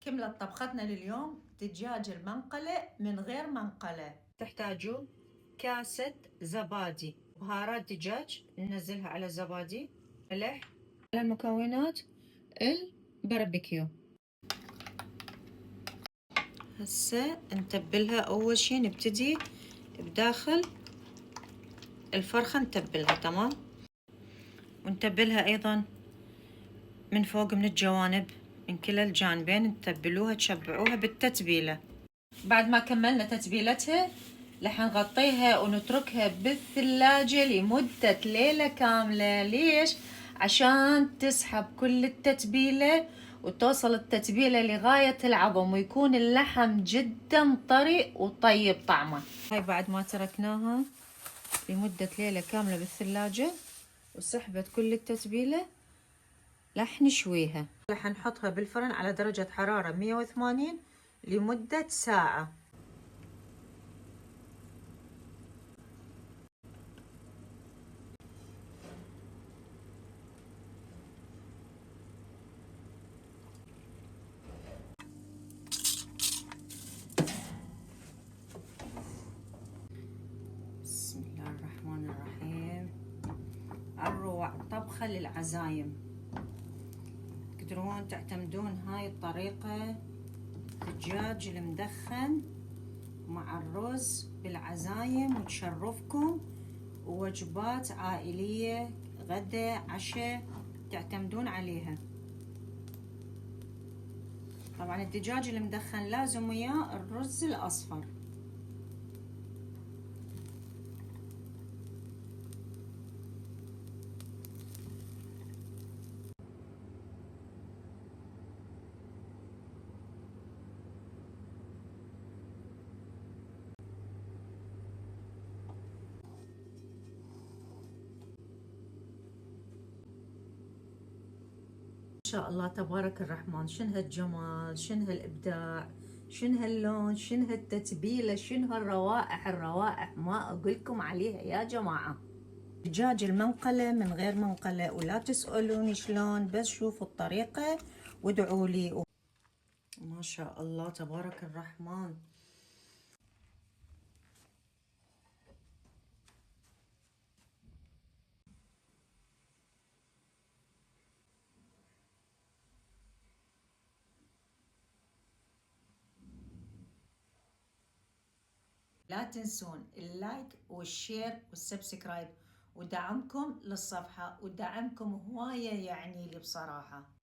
كملت طبختنا لليوم دجاج المنقلة من غير منقلة. تحتاجون كاسة زبادي، بهارات دجاج ننزلها على الزبادي، ملح. على المكونات الباربيكيو. هسه نتبلها. أول شي نبتدي بداخل الفرخة نتبلها تمام، ونتبلها أيضا من فوق من الجوانب، من كلا الجانبين نتبلوها تشبعوها بالتتبيلة. بعد ما كملنا تتبيلتها رح نغطيها ونتركها بالثلاجة لمدة ليلة كاملة. ليش؟ عشان تسحب كل التتبيلة وتوصل التتبيلة لغاية العظم ويكون اللحم جدا طري وطيب طعمه. هاي بعد ما تركناها لمدة ليلة كاملة بالثلاجة وسحبت كل التتبيلة رح نشويها. رح نحطها بالفرن على درجة حرارة 180 لمدة ساعة. بسم الله الرحمن الرحيم. أروع طبخة للعزايم. تقدرون تعتمدون هاي الطريقة، الدجاج المدخن مع الرز بالعزايم وتشرفكم، ووجبات عائلية غدا عشاء تعتمدون عليها. طبعا الدجاج المدخن لازم وياه الرز الأصفر. ما شاء الله تبارك الرحمن، شنو هالجمال، شنو هالإبداع، شنو هاللون، شنو هالتتبيلة، شنو هالروائح. الروائح ما أقولكم عليها يا جماعة. دجاج المنقلة من غير منقلة، ولا تسألوني شلون، بس شوفوا الطريقة وادعوا لي. ما شاء الله تبارك الرحمن. لا تنسون اللايك والشير والسبسكرايب، ودعمكم للصفحة ودعمكم هواية يعني لي بصراحة.